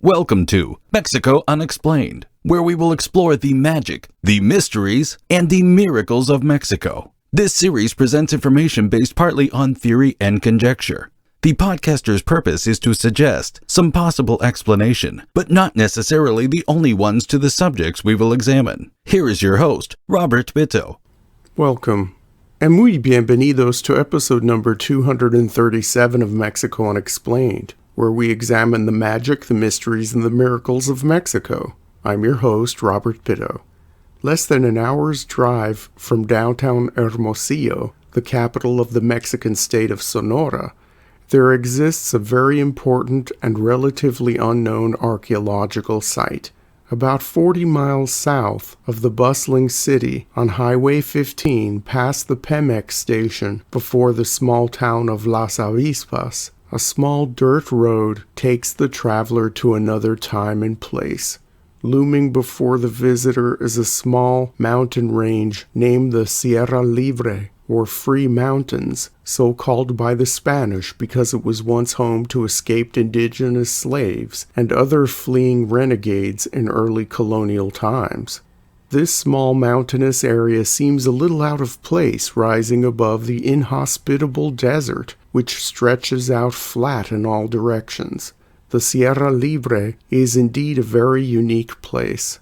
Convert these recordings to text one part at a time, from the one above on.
Welcome to Mexico Unexplained, where we will explore the magic, the mysteries, and the miracles of Mexico. This series presents information based partly on theory and conjecture. The podcaster's purpose is to suggest some possible explanation, but not necessarily the only ones to the subjects we will examine. Here is your host, Robert Bitto. Welcome, and muy bienvenidos to episode number 237 of Mexico Unexplained, where we examine the magic, the mysteries, and the miracles of Mexico. I'm your host, Robert Bitto. Less than an hour's drive from downtown Hermosillo, the capital of the Mexican state of Sonora, there exists a very important and relatively unknown archaeological site. About 40 miles south of the bustling city on Highway 15 past the Pemex station before the small town of Las Avispas, a small dirt road takes the traveler to another time and place. Looming before the visitor is a small mountain range named the Sierra Libre, or Free Mountains, so called by the Spanish because it was once home to escaped indigenous slaves and other fleeing renegades in early colonial times. This small mountainous area seems a little out of place, rising above the inhospitable desert, which stretches out flat in all directions. The Sierra Libre is indeed a very unique place.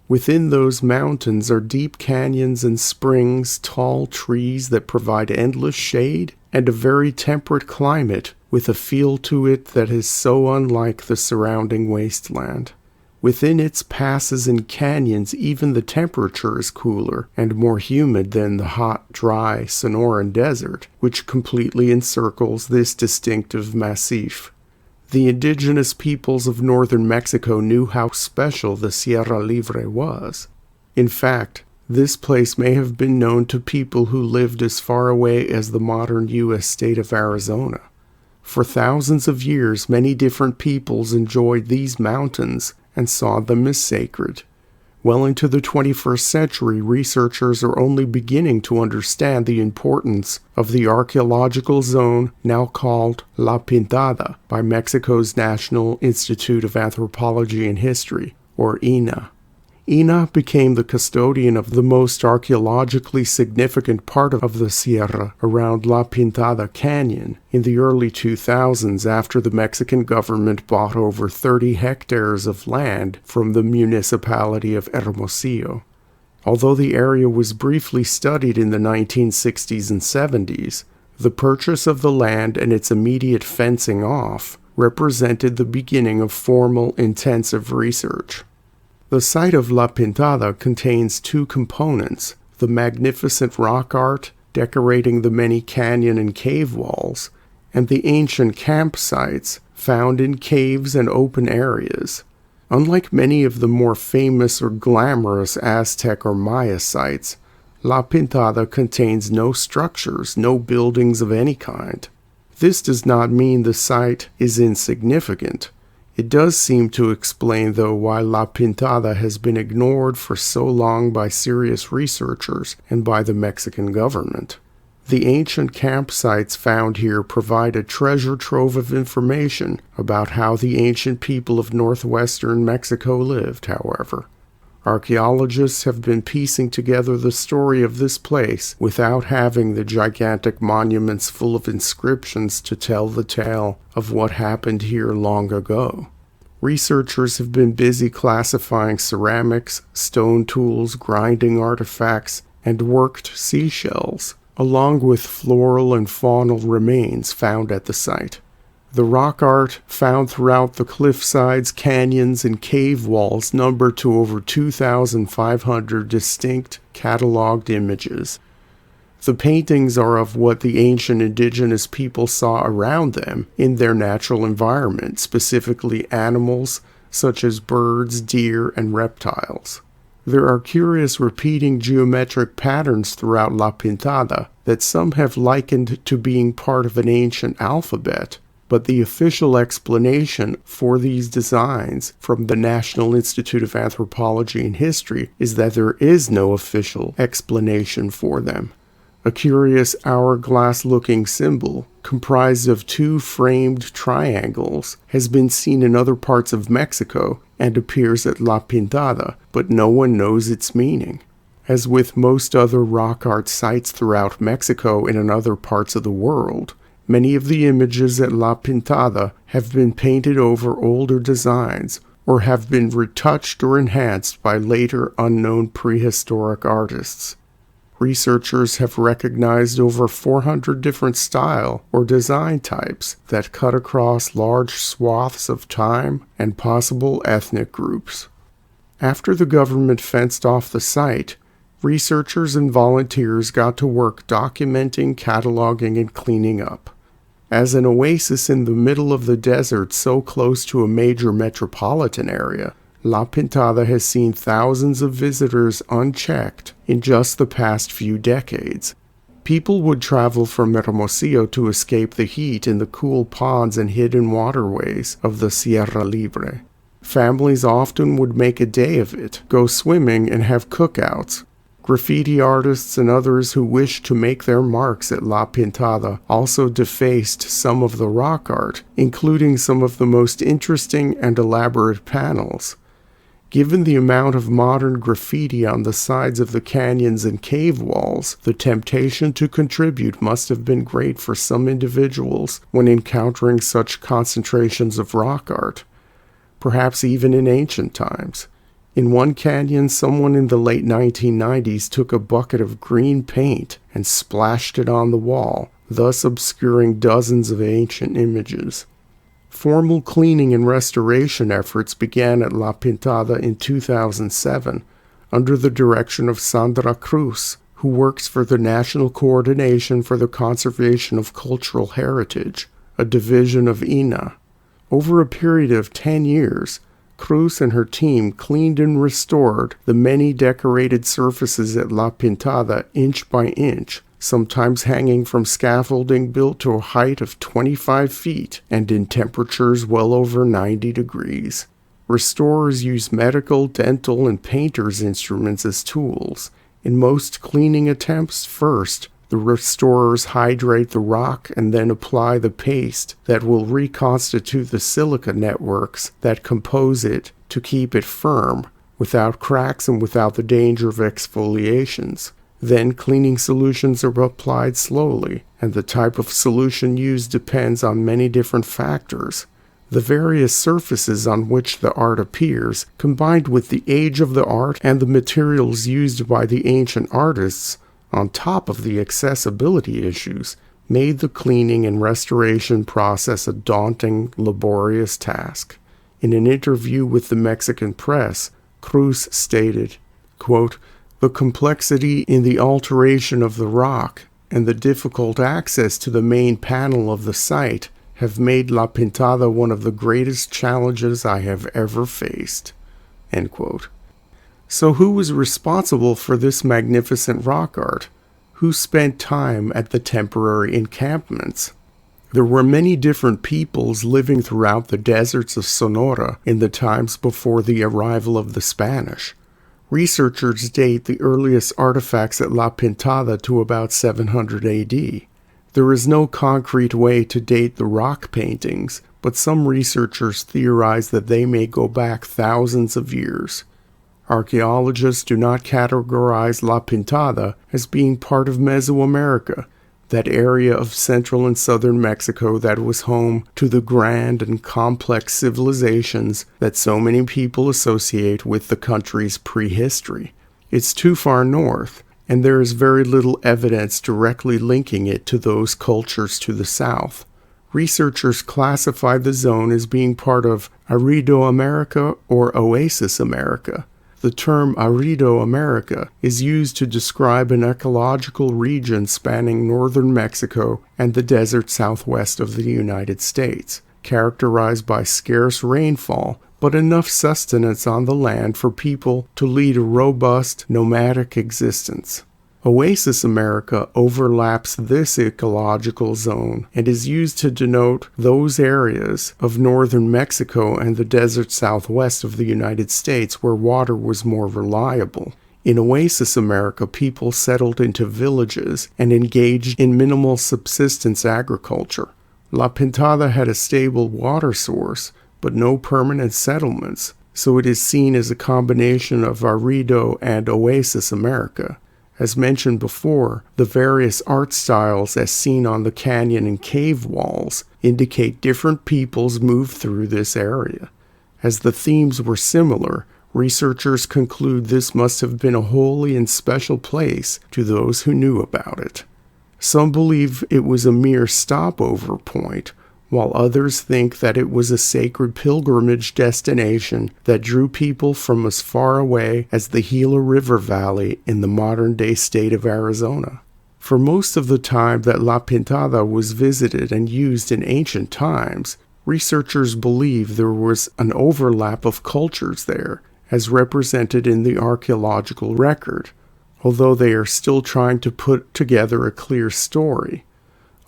Within those mountains are deep canyons and springs, tall trees that provide endless shade, and a very temperate climate with a feel to it that is so unlike the surrounding wasteland. Within its passes and canyons, even the temperature is cooler and more humid than the hot, dry Sonoran desert, which completely encircles this distinctive massif. The indigenous peoples of northern Mexico knew how special the Sierra Libre was. In fact, this place may have been known to people who lived as far away as the modern U.S. state of Arizona. For thousands of years, many different peoples enjoyed these mountains and saw them as sacred. Well into the 21st century, researchers are only beginning to understand the importance of the archaeological zone now called La Pintada by Mexico's National Institute of Anthropology and History, or INAH. INAH became the custodian of the most archaeologically significant part of the Sierra around La Pintada Canyon in the early 2000s after the Mexican government bought over 30 hectares of land from the municipality of Hermosillo. Although the area was briefly studied in the 1960s and 70s, the purchase of the land and its immediate fencing off represented the beginning of formal, intensive research. The site of La Pintada contains two components, the magnificent rock art decorating the many canyon and cave walls, and the ancient campsites found in caves and open areas. Unlike many of the more famous or glamorous Aztec or Maya sites, La Pintada contains no structures, no buildings of any kind. This does not mean the site is insignificant. It does seem to explain, though, why La Pintada has been ignored for so long by serious researchers and by the Mexican government. The ancient campsites found here provide a treasure trove of information about how the ancient people of northwestern Mexico lived, however. Archaeologists have been piecing together the story of this place without having the gigantic monuments full of inscriptions to tell the tale of what happened here long ago. Researchers have been busy classifying ceramics, stone tools, grinding artifacts, and worked seashells, along with floral and faunal remains found at the site. The rock art found throughout the cliffsides, canyons, and cave walls number to over 2,500 distinct cataloged images. The paintings are of what the ancient indigenous people saw around them in their natural environment, specifically animals such as birds, deer, and reptiles. There are curious repeating geometric patterns throughout La Pintada that some have likened to being part of an ancient alphabet, but the official explanation for these designs from the National Institute of Anthropology and History is that there is no official explanation for them. a curious hourglass-looking symbol comprised of two framed triangles, has been seen in other parts of Mexico and appears at La Pintada, but no one knows its meaning. As with most other rock art sites throughout Mexico and in other parts of the world, many of the images at La Pintada have been painted over older designs or have been retouched or enhanced by later unknown prehistoric artists. Researchers have recognized over 400 different style or design types that cut across large swaths of time and possible ethnic groups. After the government fenced off the site, researchers and volunteers got to work documenting, cataloging, and cleaning up. As an oasis in the middle of the desert so close to a major metropolitan area, La Pintada has seen thousands of visitors unchecked in just the past few decades. People would travel from Hermosillo to escape the heat in the cool ponds and hidden waterways of the Sierra Libre. Families often would make a day of it, go swimming, and have cookouts. Graffiti artists and others who wished to make their marks at La Pintada also defaced some of the rock art, including some of the most interesting and elaborate panels. Given the amount of modern graffiti on the sides of the canyons and cave walls, the temptation to contribute must have been great for some individuals when encountering such concentrations of rock art, perhaps even in ancient times. In one canyon, someone in the late 1990s took a bucket of green paint and splashed it on the wall, thus obscuring dozens of ancient images. Formal cleaning and restoration efforts began at La Pintada in 2007 under the direction of Sandra Cruz, who works for the National Coordination for the Conservation of Cultural Heritage, a division of INAH. Over a period of 10 years, Cruz and her team cleaned and restored the many decorated surfaces at La Pintada inch by inch, sometimes hanging from scaffolding built to a height of 25 feet and in temperatures well over 90 degrees. Restorers use medical, dental, and painters' instruments as tools. In most cleaning attempts, first, the restorers hydrate the rock and then apply the paste that will reconstitute the silica networks that compose it to keep it firm, without cracks and without the danger of exfoliations. Then cleaning solutions are applied slowly, and the type of solution used depends on many different factors. The various surfaces on which the art appears, combined with the age of the art and the materials used by the ancient artists, on top of the accessibility issues, made the cleaning and restoration process a daunting, laborious task. In an interview with the Mexican press, Cruz stated, quote, "The complexity in the alteration of the rock and the difficult access to the main panel of the site have made La Pintada one of the greatest challenges I have ever faced." End quote. So who was responsible for this magnificent rock art? Who spent time at the temporary encampments? There were many different peoples living throughout the deserts of Sonora in the times before the arrival of the Spanish. Researchers date the earliest artifacts at La Pintada to about 700 AD. There is no concrete way to date the rock paintings, but some researchers theorize that they may go back thousands of years. Archaeologists do not categorize La Pintada as being part of Mesoamerica, that area of central and southern Mexico that was home to the grand and complex civilizations that so many people associate with the country's prehistory. It's too far north, and there is very little evidence directly linking it to those cultures to the south. Researchers classify the zone as being part of Arido America or Oasis America. The term Arido America is used to describe an ecological region spanning northern Mexico and the desert southwest of the United States, characterized by scarce rainfall, but enough sustenance on the land for people to lead a robust, nomadic existence. Oasis America overlaps this ecological zone and is used to denote those areas of northern Mexico and the desert southwest of the United States where water was more reliable. In Oasis America, people settled into villages and engaged in minimal subsistence agriculture. La Pintada had a stable water source, but no permanent settlements, so it is seen as a combination of Arrido and Oasis America. As mentioned before, the various art styles as seen on the canyon and cave walls indicate different peoples moved through this area. As the themes were similar, researchers conclude this must have been a holy and special place to those who knew about it. Some believe it was a mere stopover point, while others think that it was a sacred pilgrimage destination that drew people from as far away as the Gila River Valley in the modern-day state of Arizona. For most of the time that La Pintada was visited and used in ancient times, researchers believe there was an overlap of cultures there, as represented in the archaeological record, although they are still trying to put together a clear story.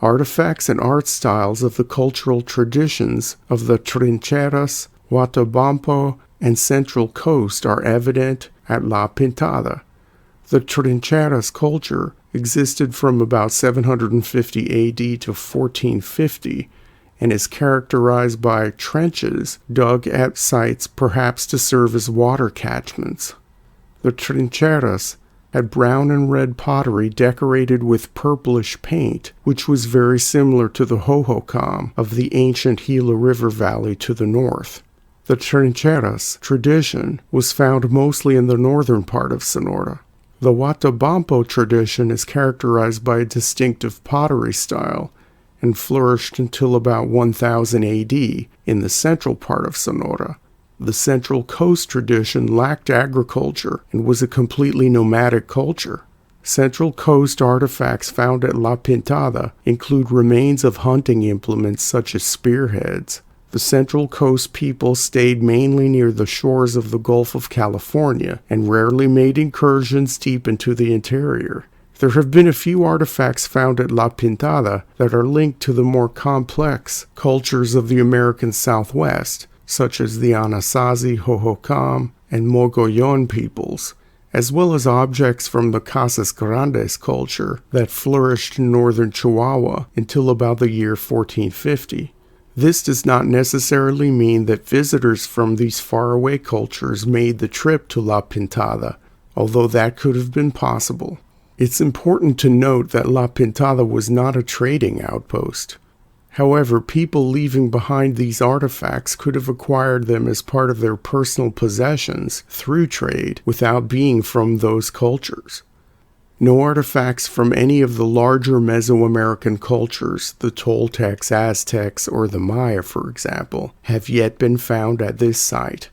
Artifacts and art styles of the cultural traditions of the Trincheras, Huatabampo, and Central Coast are evident at La Pintada. The Trincheras culture existed from about 750 AD to 1450, and is characterized by trenches dug at sites perhaps to serve as water catchments. The Trincheras had brown and red pottery decorated with purplish paint, which was very similar to the Hohokam of the ancient Gila River Valley to the north. The Trincheras tradition was found mostly in the northern part of Sonora. The Huatabampo tradition is characterized by a distinctive pottery style, and flourished until about 1000 AD in the central part of Sonora. The Central Coast tradition lacked agriculture and was a completely nomadic culture. Central Coast artifacts found at La Pintada include remains of hunting implements such as spearheads. The Central Coast people stayed mainly near the shores of the Gulf of California and rarely made incursions deep into the interior. There have been a few artifacts found at La Pintada that are linked to the more complex cultures of the American Southwest, such as the Anasazi, Hohokam, and Mogollon peoples, as well as objects from the Casas Grandes culture that flourished in northern Chihuahua until about the year 1450. This does not necessarily mean that visitors from these faraway cultures made the trip to La Pintada, although that could have been possible. It's important to note that La Pintada was not a trading outpost. However, people leaving behind these artifacts could have acquired them as part of their personal possessions through trade without being from those cultures. No artifacts from any of the larger Mesoamerican cultures, the Toltecs, Aztecs, or the Maya, for example, have yet been found at this site.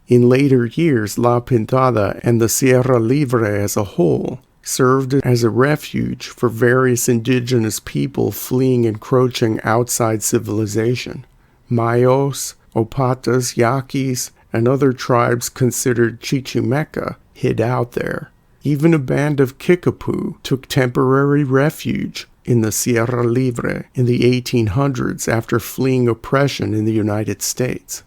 In later years, La Pintada and the Sierra Libre as a whole served as a refuge for various indigenous people fleeing encroaching outside civilization. Mayos, Opatas, Yaquis, and other tribes considered Chichimeca hid out there. Even a band of Kickapoo took temporary refuge in the Sierra Libre in the 1800s after fleeing oppression in the United States.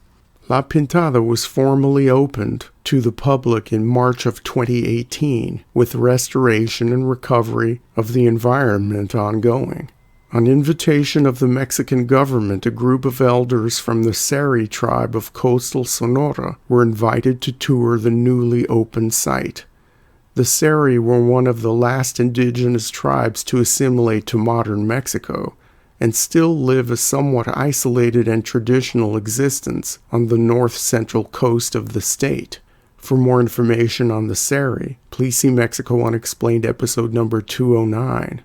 La Pintada was formally opened to the public in March of 2018, with restoration and recovery of the environment ongoing. On invitation of the Mexican government, a group of elders from the Seri tribe of coastal Sonora were invited to tour the newly opened site. The Seri were one of the last indigenous tribes to assimilate to modern Mexico, and still live a somewhat isolated and traditional existence on the north-central coast of the state. For more information on the Seri, please see Mexico Unexplained episode number 209.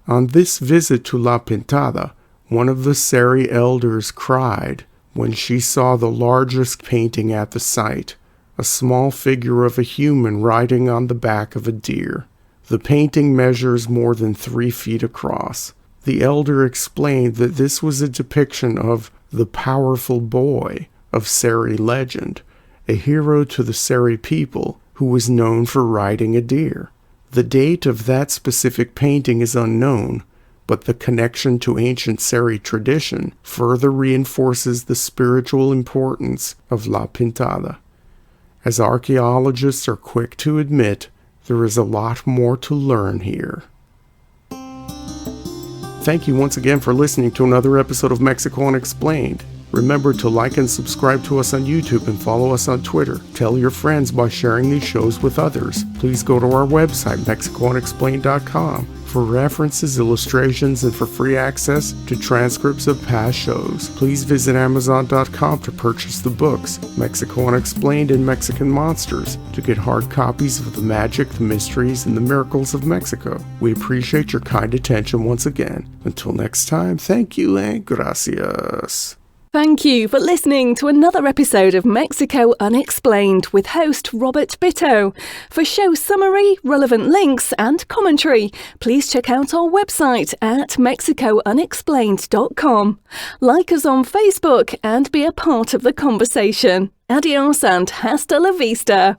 On this visit to La Pintada, one of the Seri elders cried when she saw the largest painting at the site, a small figure of a human riding on the back of a deer. The painting measures more than 3 feet across. The elder explained that this was a depiction of the powerful boy of Seri legend, a hero to the Seri people who was known for riding a deer. The date of that specific painting is unknown, but the connection to ancient Seri tradition further reinforces the spiritual importance of La Pintada. As archaeologists are quick to admit, There is a lot more to learn here. Thank you once again for listening to another episode of Mexico Unexplained. Remember to like and subscribe to us on YouTube and follow us on Twitter. Tell your friends by sharing these shows with others. Please go to our website, MexicoUnexplained.com, for references, illustrations, and for free access to transcripts of past shows. Please visit Amazon.com to purchase the books, Mexico Unexplained and Mexican Monsters, to get hard copies of the magic, the mysteries, and the miracles of Mexico. We appreciate your kind attention once again. Until next time, thank you and gracias. Thank you for listening to another episode of Mexico Unexplained with host Robert Bitto. For show summary, relevant links and commentary, please check out our website at mexicounexplained.com. Like us on Facebook and be a part of the conversation. Adios and hasta la vista.